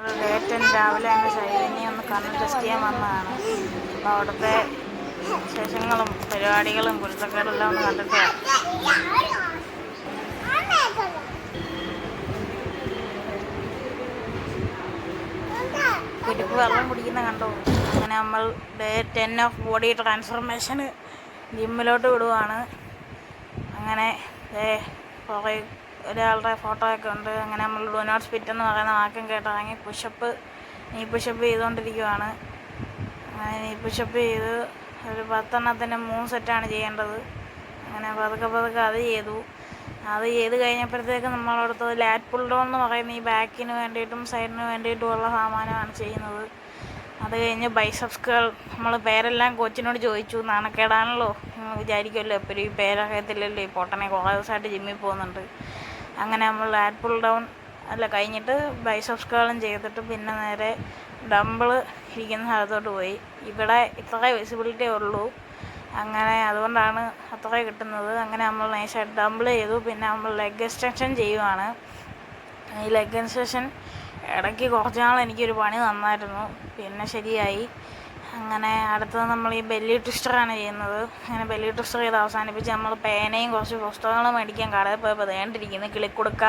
ഡേറ്റൻ രാവിലെ തന്നെ ശൈലിനി ഒന്ന് കണ്ണ് ടെസ്റ്റ് ചെയ്യാൻ വന്നതാണ്. അപ്പോൾ അവിടുത്തെ വിശേഷങ്ങളും പരിപാടികളും കുരുത്തക്കേടെല്ലാം ഒന്ന് കണ്ടിട്ട് കുരുപ്പ് വെള്ളം കുടിക്കുന്ന കണ്ടോ. അങ്ങനെ നമ്മൾ ഡേ 10 ഓഫ് ബോഡി ട്രാൻസ്ഫർമേഷന് ജിമ്മിലോട്ട് വിടുവാണ്. അങ്ങനെ കുറേ ഒരാളുടെ ഫോട്ടോ ഒക്കെ ഉണ്ട്. അങ്ങനെ നമ്മൾ ഡു നോട്ട് സ്പിറ്റ് എന്ന് പറയുന്ന വാക്യം കേട്ടിറങ്ങി നീ പുഷപ്പ് ചെയ്തുകൊണ്ടിരിക്കുവാണ്. അങ്ങനെ നീ പുഷപ്പ് ചെയ്ത് ഒരു 10 എണ്ണത്തിന് 3 സെറ്റാണ് ചെയ്യേണ്ടത്. അങ്ങനെ പതുക്കെ അത് ചെയ്ത് കഴിഞ്ഞപ്പോഴത്തേക്ക് നമ്മളടുത്തത് ലാറ്റ് പുൾ ഡൗൺ എന്ന് പറയുന്ന ഈ ബാക്കിന് വേണ്ടിയിട്ടും സൈഡിന് വേണ്ടിയിട്ടുമുള്ള സാമാനമാണ് ചെയ്യുന്നത്. അത് കഴിഞ്ഞ് ബൈസെപ്സ് കേൾ. നമ്മൾ പേരെല്ലാം കോച്ചിനോട് ചോദിച്ചു. നാണക്കേടാണല്ലോ, നിങ്ങൾ വിചാരിക്കുമല്ലോ എപ്പോഴും ഈ പേരറിയത്തില്ലല്ലോ, ഈ പൊട്ടനെ കുറേ ദിവസമായിട്ട് ജിമ്മിൽ പോകുന്നുണ്ട്. അങ്ങനെ നമ്മൾ ലാറ്റ് പുൾ ഡൗൺ കഴിഞ്ഞിട്ട് ബൈസെപ്സ് കേളും ചെയ്തിട്ട് പിന്നെ നേരെ ഡംബിൾ ഇരിക്കുന്ന സ്ഥലത്തോട്ട് പോയി. ഇവിടെ ഇത്ര വിസിബിലിറ്റിയേ ഉള്ളൂ, അങ്ങനെ അതുകൊണ്ടാണ് അത്ര കിട്ടുന്നത്. അങ്ങനെ നമ്മൾ നൈസായിട്ട് ഡംബിൾ ചെയ്തു. പിന്നെ നമ്മൾ ലെഗ് എക്സ്റ്റൻഷൻ ചെയ്യുവാണ്. ഈ ലെഗ് എക്സ്റ്റൻഷൻ ഇടയ്ക്ക് കുറച്ച് നാൾ എനിക്കൊരു പണി തന്നായിരുന്നു, പിന്നെ ശരിയായി. അങ്ങനെ അടുത്തത് നമ്മൾ ഈ ബെല്ലി ട്വിസ്റ്ററാണ് ചെയ്യുന്നത്. അങ്ങനെ ബെല്ലി ട്വിസ്റ്റർ ചെയ്ത് അവസാനിപ്പിച്ച് നമ്മൾ പേനയും കുറച്ച് പുസ്തകങ്ങളും മേടിക്കാൻ കടയിൽ പോയപ്പോൾ വേണ്ടിയിരിക്കുന്നത് കിളിക്കുടുക്ക,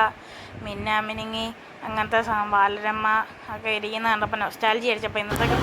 മിന്നാമിനുങ്ങി, അങ്ങനത്തെ ബാലരമ ഒക്കെ ഇരിക്കുന്ന കണ്ടപ്പോൾ നൊസ്റ്റാൾജി അടിച്ചപ്പോൾ ഇന്നത്തേക്ക്